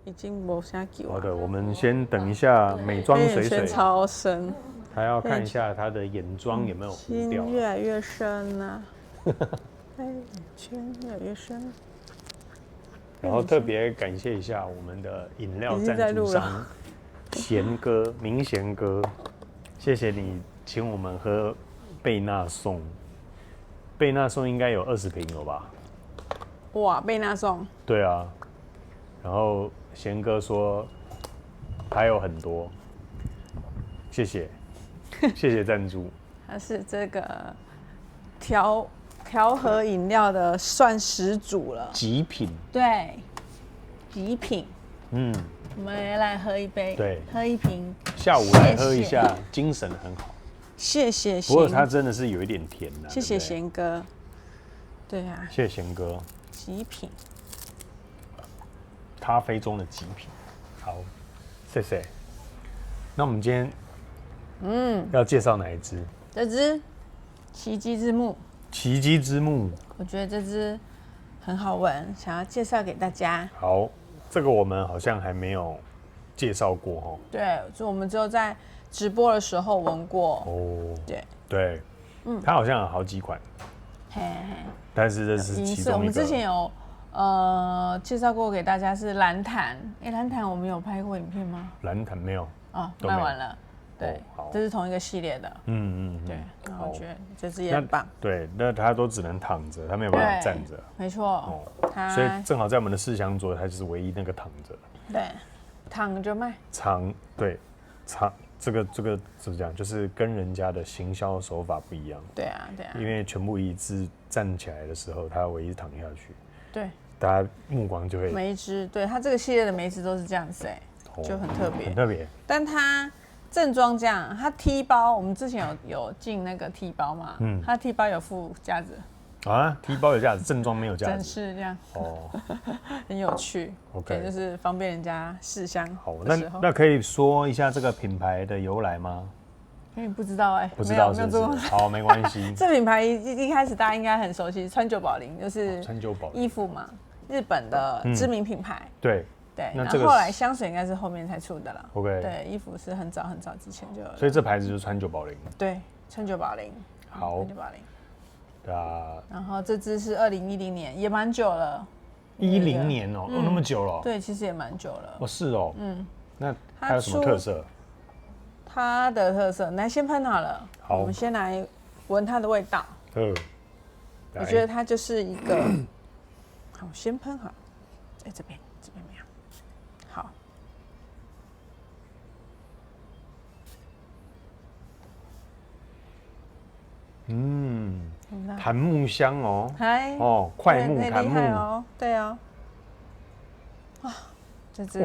已经没啥救了。好的，我们先等一下美妆水水，超深，还要看一下她的眼妆有没有糊掉。心越来越深了，眼圈越来越深。然后特别感谢一下我们的饮料赞助商贤哥，明贤哥，谢谢你请我们喝贝纳颂。贝纳颂应该有20瓶了吧？哇，贝纳颂。对啊，然后贤哥说还有很多，谢谢，谢谢赞助。它是这个调和饮料的算始祖了，极品。对，极品。嗯，我们也来喝一杯，对，喝一瓶，下午来喝一下，精神很好。谢谢贤，不过它真的是有一点甜的。谢谢贤哥。对啊，谢谢贤哥。极品，咖啡中的极品。好，谢谢。那我们今天要介绍哪一支？这支奇迹之木。奇迹之木，我觉得这支很好闻，想要介绍给大家。好，这个我们好像还没有介绍过哦。对，就我们只有在直播的时候闻过。哦，对对，它好像有好几款，嘿嘿，但是这是其中一个。我们之前有介绍过给大家是蓝檀，蓝檀我们有拍过影片吗？蓝檀没有哦，都没有卖完了。对，这是同一个系列的。对，然后我觉得这支也很棒。对，那它都只能躺着，它没有办法站着。没错，所以正好在我们的试香桌，它就是唯一那个躺着。对，躺着卖。这个怎么讲？就是跟人家的行销手法不一样。对啊，对啊。因为全部一致站起来的时候，它唯一躺下去。对。大家目光就会。每一支，对它这个系列的每一支都是这样子就很特别。很特别。但它正装这样，它T包，我们之前有进那个T包嘛？它T包有附架子。啊，T包有架子，正装没有架子。正式这样。哦。很有趣。OK。就是方便人家试香。好，那可以说一下这个品牌的由来吗？因为不知道不知道是不是？好，没关系。这品牌一开始大家应该很熟悉，川久保玲就是川久保衣服嘛，日本的知名品牌。对。对，然后后来香水应该是后面才出的了。OK。对，衣服是很早很早之前就有了。所以这牌子就是川久保玲。对，川久保玲。好。川久保玲。对啊。然后这支是2010年，也蛮久了。10年哦，那么久了。对，其实也蛮久了。哦，是哦。那它有什么特色？它的特色，来先喷好了。好，我们先来闻它的味道。我觉得它就是一个，好，先喷好，在这边没有。好，檀木香哦，哦，快木檀木哦，对哦，哇，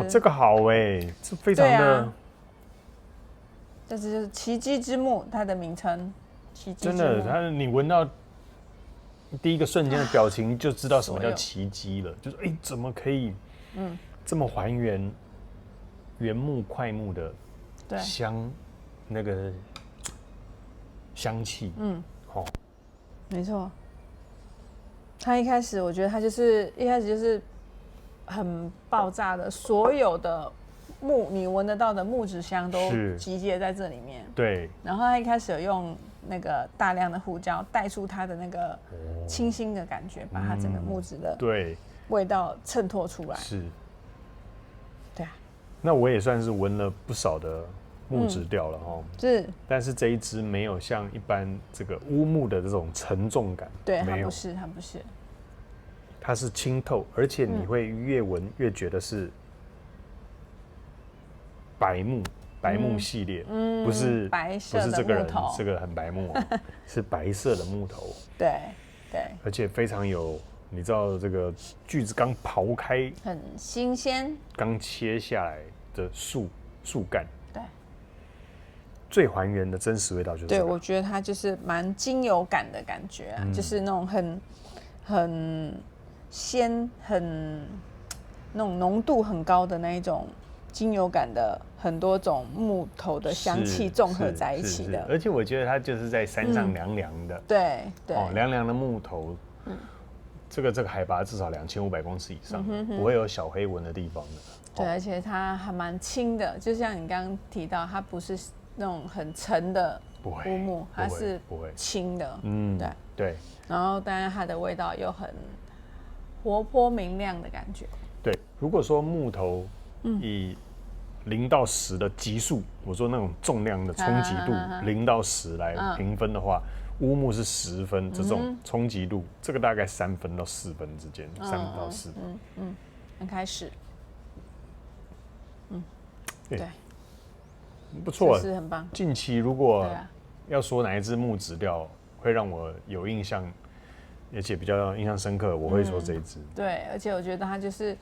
这个好哎，这非常的，这只就是奇迹之木，它的名称，奇迹之木。真的，你闻到第一个瞬间的表情就知道什么叫奇迹了，就是怎么可以，这么还原原木快木的香，那个香气，没错。它一开始我觉得它就是很爆炸的，所有的你闻得到的木质香都集结在这里面。对。然后它一开始有用那个大量的胡椒带出它的那个清新的感觉，把它整个木质的味道衬托出来。是。对啊。那我也算是闻了不少的木质调了是。但是这一支没有像一般这个乌木的这种沉重感。对，它不是。它是清透，而且你会越闻越觉得是白木系列，不是白色的木头，不是这个人这个很白木是白色的木头。对，而且非常有，你知道这个锯子刚刨开，很新鲜，刚切下来的树干，对，最还原的真实味道就是这个。对，我觉得它就是蛮精油感的感觉啊，就是那种很鲜、那种浓度很高的那一种精油感的很多种木头的香气综合在一起的。而且我觉得它就是在山上凉凉的，对，凉凉的木头，这个海拔至少2500公尺以上，不会有小黑纹的地方的。对，而且它还蛮轻的，就像你刚刚提到，它不是那种很沉的乌木，它是轻的。对。然后当然它的味道又很活泼明亮的感觉。对，如果说木头以0到10的级数，我说那种重量的冲击度0到10来评分的话，乌木是10分，这种冲击度，这个大概3分到4分之间，3到4分。很开始。对，不错，是很棒。近期如果要说哪一支木质调会让我有印象，而且比较印象深刻，我会说这一支。对，而且我觉得它就是，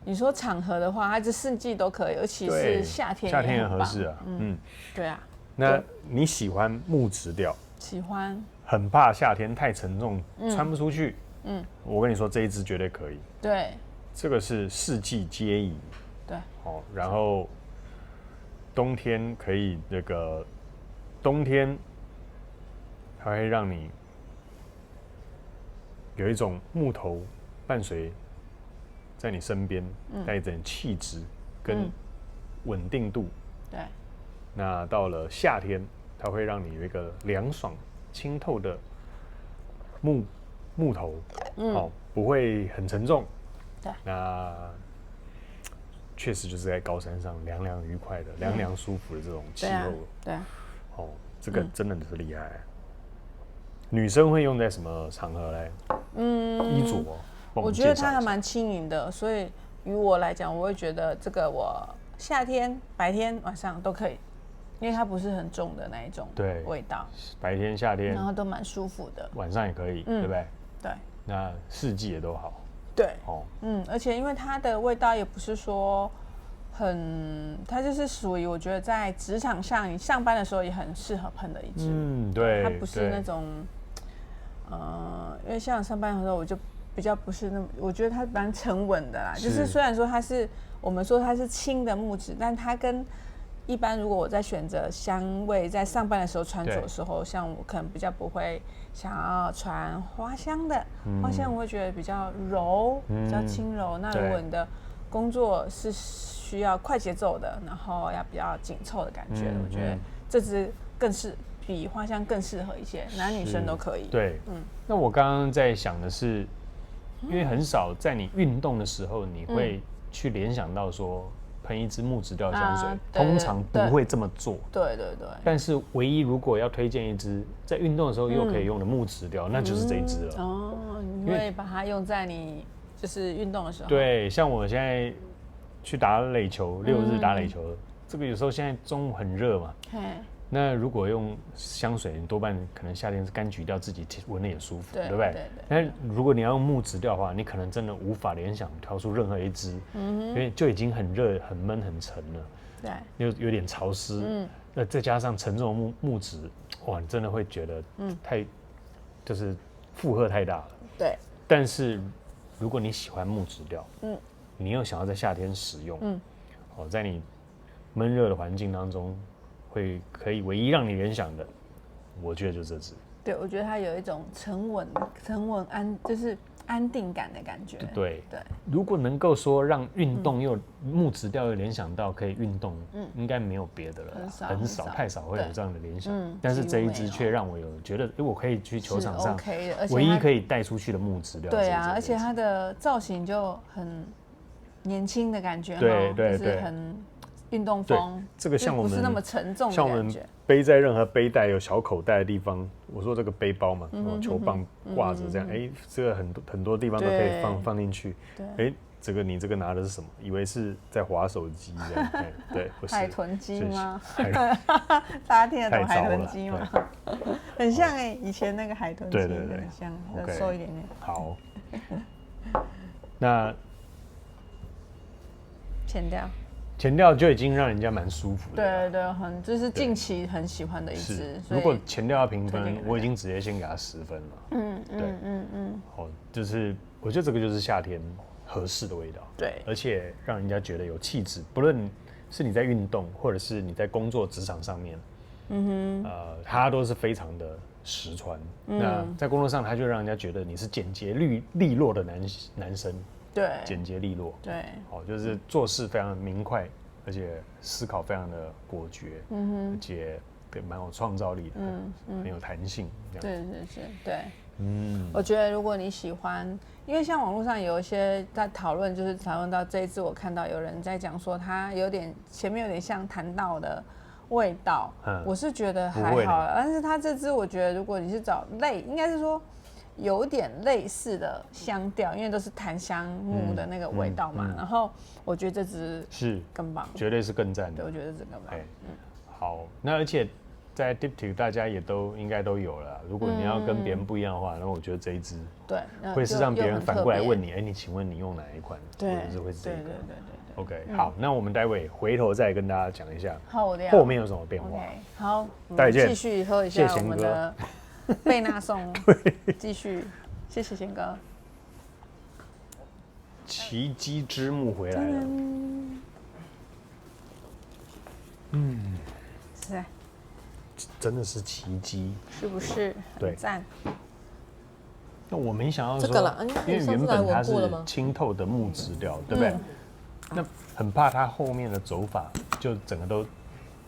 你说场合的话，它这4季都可以，尤其是夏天也合适啊。对啊。那你喜欢木质调？喜欢。很怕夏天太沉重，穿不出去。我跟你说这一支绝对可以。对。这个是4季皆宜。对。然后冬天可以冬天它会让你有一种木头伴随在你身边，带一点气质跟稳定度。对。那到了夏天，它会让你有一个凉爽清透的木头，不会很沉重。对。那确实就是在高山上凉凉愉快的、凉凉舒服的这种气候。对啊。这个真的是厉害。女生会用在什么场合嘞？衣着。我觉得它还蛮轻盈的，所以于我来讲，我会觉得这个我夏天、白天、晚上都可以，因为它不是很重的那一种味道。白天、夏天，然后都蛮舒服的。晚上也可以，对不对？对。那4季也都好。对。而且因为它的味道也不是说它就是属于我觉得在职场上你上班的时候也很适合喷的一支。对。它不是那种，因为像上班的时候我就比较不是那么，我觉得它蛮沉稳的啦。就是虽然说我们说它是轻的木质，但它跟一般如果我在选择香味在上班的时候穿着的时候，像我可能比较不会想要穿花香的，花香我会觉得比较柔，比较轻柔。那如果你的工作是需要快节奏的，然后要比较紧凑的感觉，我觉得这支更是比花香更适合一些，男女生都可以。对，那我刚刚在想的是，因为很少在你运动的时候，你会去联想到说喷一支木质调香水，通常不会这么做。对。但是唯一如果要推荐一支在运动的时候又可以用的木质调，那就是这一支了。你会把它用在你就是运动的时候。对，像我现在去打垒球，6日打垒球，这个有时候现在中午很热嘛。那如果用香水，你多半可能夏天是柑橘调，自己闻了也舒服，对不对？但如果你要用木质调的话，你可能真的无法联想挑出任何一支，因为就已经很热、很闷、很沉了，对，有点潮湿，那再加上沉重的木质，哇，你真的会觉得就是负荷太大了。对。但是如果你喜欢木质调，你又想要在夏天使用，在你闷热的环境当中。可以唯一让你联想的，我觉得就这支。对，我觉得它有一种沉稳就是安定感的感觉。对。如果能够说让运动又木质调又联想到可以运动，应该没有别的了，很少，太少会有这样的联想。但是这一支却让我有觉得，我可以去球场上唯一可以带出去的木质调。对啊，而且它的造型就很年轻的感觉，对，就是很。运动风，这个像我们不是那么沉重的感觉，像我们背在任何背带有小口袋的地方，我说这个背包嘛，球棒挂着这样，这个很多地方都可以放进去。你这个拿的是什么？以为是在滑手机这样，对，不是海豚机吗？大家听得懂海豚机吗？很像以前那个海豚机，很像，瘦一点点。好，那前调就已经让人家蛮舒服的。对，就是近期很喜欢的一支。如果前调要评分，我已经直接先给他10分了。就是我觉得这个就是夏天合适的味道。对，而且让人家觉得有气质，不论是你在运动，或者是你在工作职场上面，它都是非常的实穿。那在工作上，他就让人家觉得你是简洁利落的男生。对，简洁利落。对，就是做事非常明快，而且思考非常的果决，而且蛮有创造力的，很有弹性。对，对。我觉得如果你喜欢，因为像网络上有一些在讨论，就是讨论到这一次，我看到有人在讲说，它前面有点像弹道的味道，我是觉得还好，但是它这支我觉得，如果你是找应该是说有点类似的香调，因为都是檀香木的那个味道嘛，然后我觉得这支是更棒，绝对是更赞的。对，我觉得这支更棒。好，那而且在 Diptyque 大家也应该都有了。如果你要跟别人不一样的话，那我觉得这一支对会是让别人反过来问你，你请问你用哪一款？对，或者是会是这个。对。OK， 好，那我们待会回头再跟大家讲一下后面有什么变化。好，我们继续喝一下我们的贝纳颂，继续，谢谢贤哥。奇迹之木回来了，是，真的是奇迹，是不是？对，赞。那我没想到说，因为原本它是清透的木质调，对不对？那很怕它后面的走法就整个都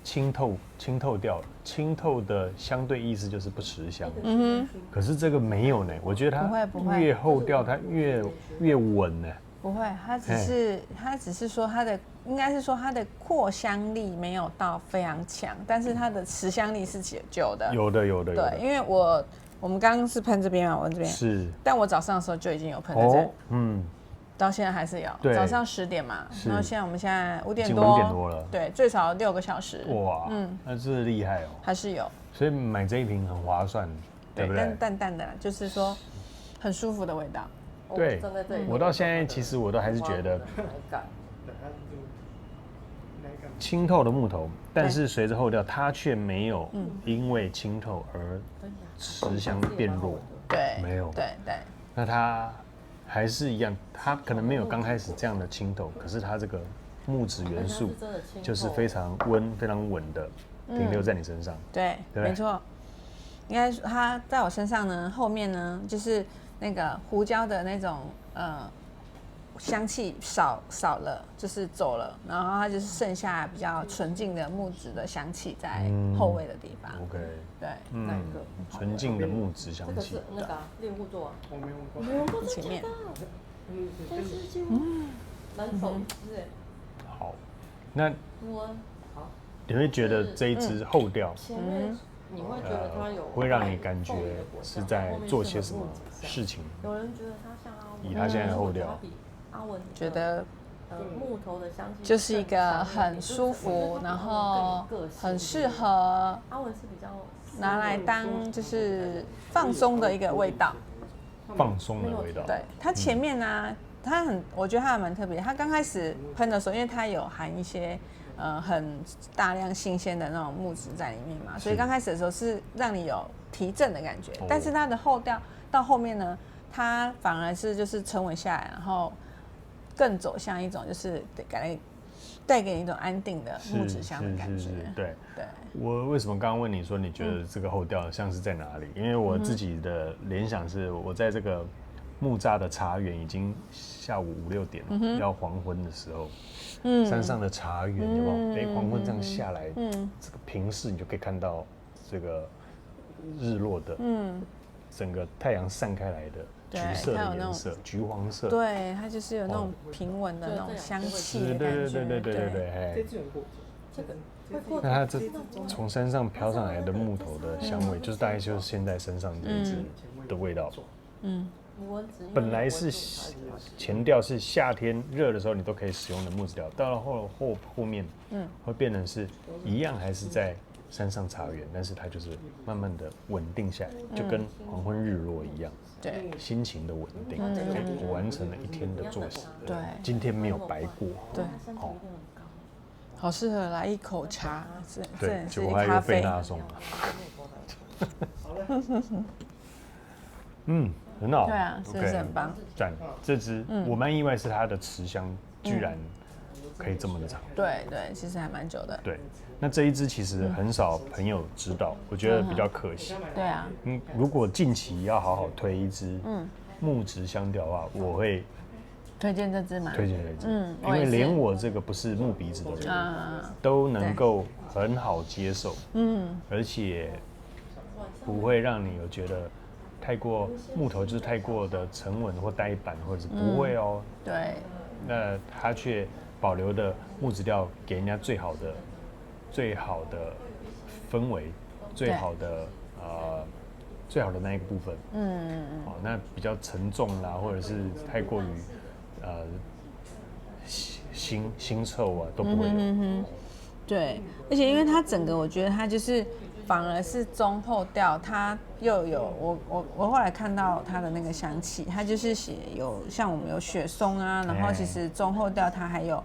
清透掉了。清透的相对意思就是不持香。可是这个没有呢，我觉得它越后调它越稳呢。不会，它只是说应该是说它的扩香力没有到非常强，但是它的持香力是有的。有的。对，因为我们刚刚是喷这边嘛，我这边是，但我早上的时候就已经有喷在这。到现在还是有，早上10点嘛，然后我们现在5点多了，对，最少6个小时。哇，那真的厉害哦，还是有，所以买这一瓶很划算，对不对？淡淡的，就是说很舒服的味道。对，我到现在其实我都还是觉得清透的木头，但是随着后调，它却没有因为清透而持香变弱。对，没有。对，那它还是一样，它可能没有刚开始这样的清透，可是它这个木质元素就是非常非常稳的停留在你身上。对，没错。应该它在我身上呢，后面呢就是那个胡椒的那种香气少了，就是走了，然后它就是剩下比较纯净的木质的香气在后味的地方。OK， 对，哪一个？纯净的木质香气。这个是那个猎户座啊，我没有过前面。但是就蛮熟悉。好，那你会觉得这一支后调，你会觉得它会让你感觉是在做些什么事情？有人觉得它像阿文，以它现在的后调。阿文觉得木头的香气就是一个很舒服，然后很适合阿文是比较拿来当就是放松的一个味道。放松的味道。对，它前面呢，我觉得它还蛮特别。它刚开始喷的时候，因为它有含一些很大量新鲜的那种木质在里面嘛，所以刚开始的时候是让你有提振的感觉。但是它的后调到后面呢，它反而是就是沉稳下来，然后更走向一种就是带给你一种安定的木质香的感觉。对。我为什么刚刚问你说你觉得这个后调像是在哪里？因为我自己的联想是我在这个木栅的茶园，已经下午5、6点了，要黄昏的时候，山上的茶园有没有？黄昏这样下来，这个平视你就可以看到这个日落的，整个太阳散开来的。橘色的颜色，橘黄色，对，它就是有那种平稳的那种香气的感觉。对。那它这从山上飘上来的木头的香味，就是大概就是现在身上这一支的味道。本来是前调是夏天热的时候你都可以使用的木质调，到了后面，会变成是一样还是在山上茶园，但是它就是慢慢的稳定下来，就跟黄昏日落一样。对，心情的稳定，我完成了一天的作息。对，今天没有白过。对，好适合来一口茶，对，结果还有贝纳颂。很好。对啊，是不是很棒？赞，这支我蛮意外，是它的持香居然可以这么的长。对对，其实还蛮久的。对，那这一支其实很少朋友知道，我觉得比较可惜。对啊，如果近期要好好推一支木质香调的话，我会推荐这支吗？推荐这支，因为连我这个不是木鼻子的人，都能够很好接受，而且不会让你有觉得太过木头就是太过的沉稳或呆板，或者是不会哦。对，那它却保留的木质调给人家最好的氛围，最好的那一个部分。那比较沉重啦，或者是太过于腥臭啊，都不会有。对，而且因为它整个，我觉得它就是反而是中后调，它又有我后来看到它的那个香气，它就是有像我们有雪松啊，然后其实中后调它还有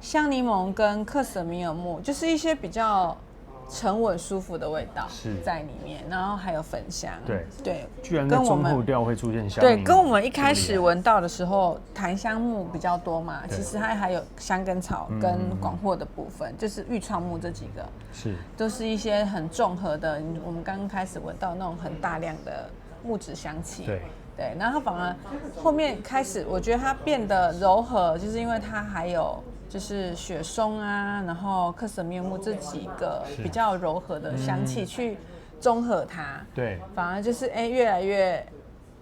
香柠檬跟克什米尔木，就是一些比较沉稳舒服的味道在里面，然后还有粉香。对，居然在中后调会出现香。对，跟我们一开始闻到的时候，檀香木比较多嘛，其实它还有香根草跟广藿的部分，就是玉创木这几个，都是一些很综合的。我们刚刚开始闻到那种很大量的木质香气。对，然后它反而后面开始，我觉得它变得柔和，就是因为它还有就是雪松啊，然后克什米尔木这几个比较柔和的香气去中和它，对，反而就是越来越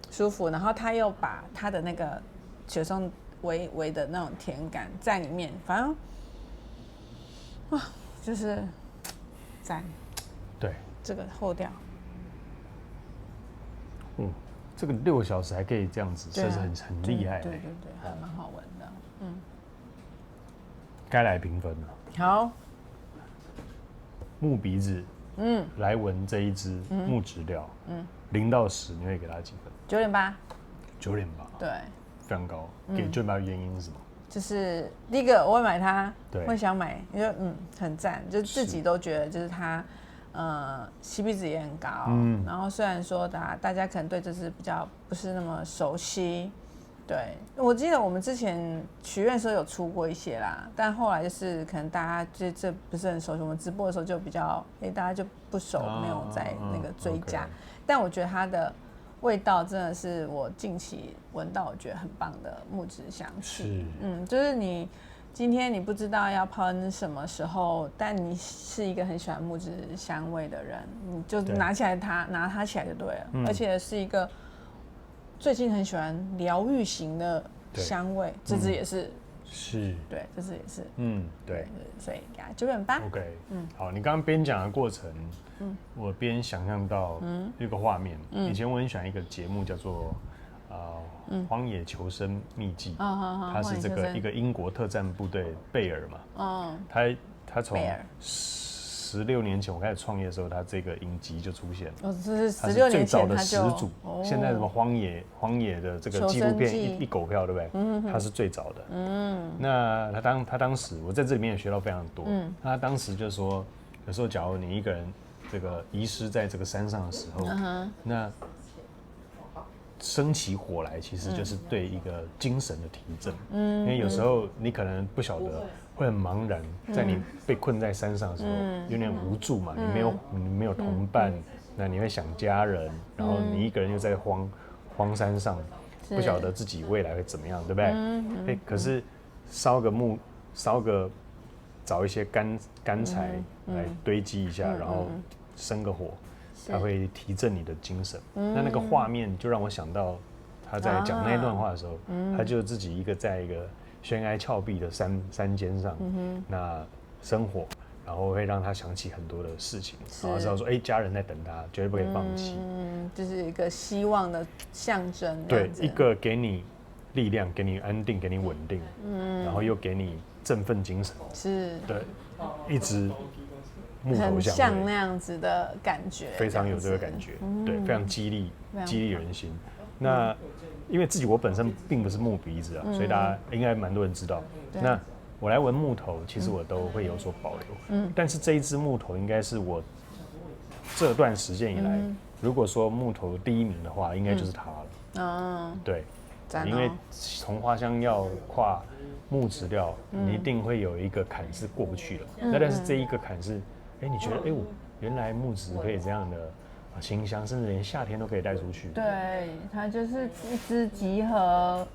舒服，然后它又把它的那个雪松微的那种甜感在里面，反正就是赞，对，这个后调，这个6小时还可以这样子，这是很厉害。对，还蛮好闻的。该来评分了。好，木鼻子，来闻这一支木质调，0到10，你会给它几分？9.8。9.8。对，非常高。给9.8的原因是什么？就是第一个，我会买它，对，会想买，因为很赞，就自己都觉得就是它。CP 值也很高，然后虽然说大家可能对这支比较不是那么熟悉，对，我记得我们之前许愿的时候有出过一些啦，但后来就是可能大家这不是很熟悉，我们直播的时候就比较大家就不熟，没有在那个追加，但我觉得它的味道真的是我近期闻到我觉得很棒的木质香气，就是今天你不知道要喷什么时候，但你是一个很喜欢木质香味的人，你就拿它起来就对了，而且是一个最近很喜欢疗愈型的香味，这支也是，对，这支也是，对，所以给它9.8。OK，好，你刚刚边讲的过程，我边想象到一个画面，以前我很喜欢一个节目叫做。荒野求生秘籍，他是这个一个英国特战部队贝尔嘛，他从16年前我开始创业的时候，他这个影集就出现了。这是16年前他是最早的始祖。现在什么荒野的这个纪录片一狗票，对不对？他是最早的。那他当时我在这里面也学到非常多。他当时就说，有时候假如你一个人这个遗失在这个山上的时候，那升起火来，其实就是对一个精神的提振。因为有时候你可能不晓得，会很茫然，在你被困在山上的时候，有点无助嘛，你没有同伴，那你会想家人，然后你一个人又在荒山上，不晓得自己未来会怎么样，对不对？可是找一些干柴来堆积一下，然后生个火。它会提振你的精神。那个画面就让我想到他在讲那段话的时候，他就自己在一个悬崖峭壁的山尖上，那生活，然后会让他想起很多的事情，然后知道说，家人在等他，绝对不可以放弃。就是一个希望的象征。对，一个给你力量，给你安定，给你稳定，然后又给你振奋精神。对，一直。很像那样子的感觉，非常有这个感觉，对，非常激励人心。那因为我本身并不是木鼻子啊，所以大家应该蛮多人知道。那我来闻木头，其实我都会有所保留。但是这一支木头应该是我这段时间以来，如果说木头第一名的话，应该就是它了。对，因为从花香要跨木质料，你一定会有一个坎是过不去的。但是这一个坎是，你觉得，我原来木质可以这样的清香，甚至连夏天都可以带出去。对，它就是一支集合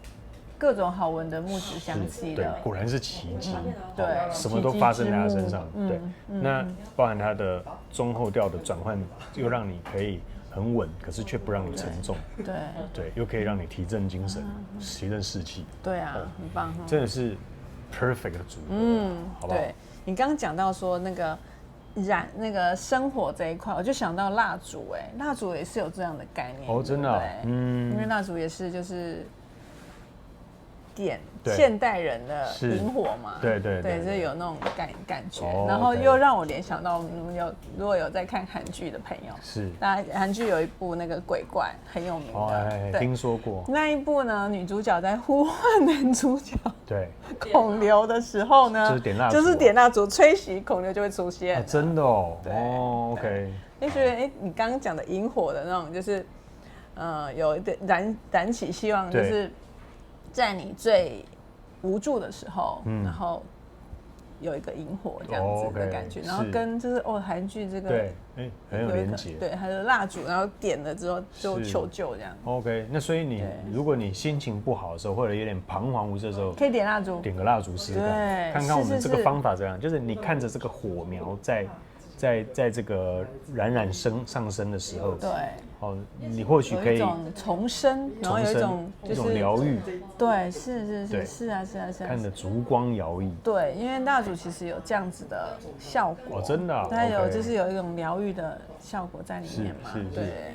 各种好闻的木质香气的。对，果然是奇迹。对，什么都发生在它身上。对，那包含它的中后调的转换，又让你可以很稳，可是却不让你沉重。对，又可以让你提振精神，提振士气。对啊，很棒。真的是 perfect 的组合。好不好？对，你刚刚讲到说那个那个生活这一块，我就想到蜡烛。蜡烛也是有这样的概念。哦，真的。因为蜡烛也是就是现代人的萤火嘛，对，就有那种感觉，然后又让我联想到如果有在看韩剧的朋友，是，那韩剧有一部那个鬼怪很有名的，听说过。那一部呢，女主角在呼唤男主角孔刘的时候呢，就是点蜡烛，吹熄孔刘就会出现。真的哦。OK。就觉得你刚刚讲的萤火的那种，就是有一点燃起希望，就是在你最无助的时候，然后有一个萤火这样子的感觉，然后跟就是韩剧这个很有连结，对，还有蜡烛，然后点了之后就求救这样。OK， 那所以如果你心情不好的时候，或者有点彷徨无助的时候，可以点蜡烛，点个蜡烛试试看，看看我们这个方法怎样。就是你看着这个火苗在这个冉上升的时候，你或许可以有一种重生，然后有一种就是疗愈，对，是啊，看着烛光摇曳，对，因为蜡烛其实有这样子的效果，真的，它就是有一种疗愈的效果在里面嘛，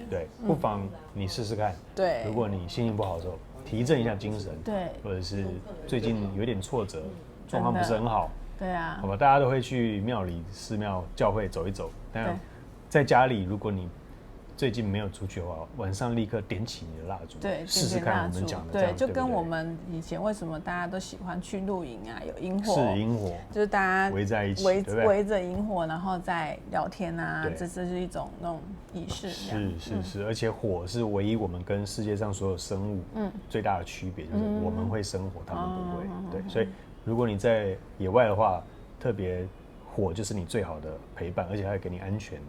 对，不妨你试试看，对，如果你心情不好的时候，提振一下精神，对，或者是最近有点挫折，状况不是很好。对啊，好吧，大家都会去庙里、寺庙、教会走一走。但在家里，如果你最近没有出去的话，晚上立刻点起你的蜡烛，对，试试看我们讲的这样，就跟我们以前为什么大家都喜欢去露营啊，有萤火，是萤火，就是大家围在一起，围着萤火，然后再聊天啊，这是一种那种仪式。是，而且火是唯一我们跟世界上所有生物最大的区别，就是我们会生火，他们不会。对，所以如果你在野外的话，特别火就是你最好的陪伴，而且还会给你安全。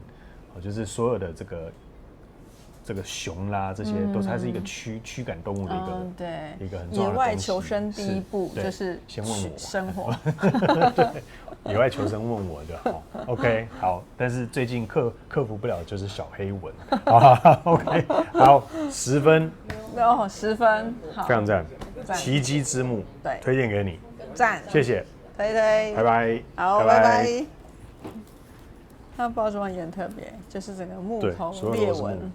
就是所有的这个熊啦，这些都是它是一个驱赶动物的一个很重要的东西。野外求生第一步就是先问我生活。对，野外求生问我就好。OK， 好，但是最近克服不了就是小黑蚊。OK， 好，10分。10分，好，非常赞，奇迹之木，对，推荐给你，赞，谢谢，拜拜，好，拜拜。它包装也很特别，就是整个木头裂纹。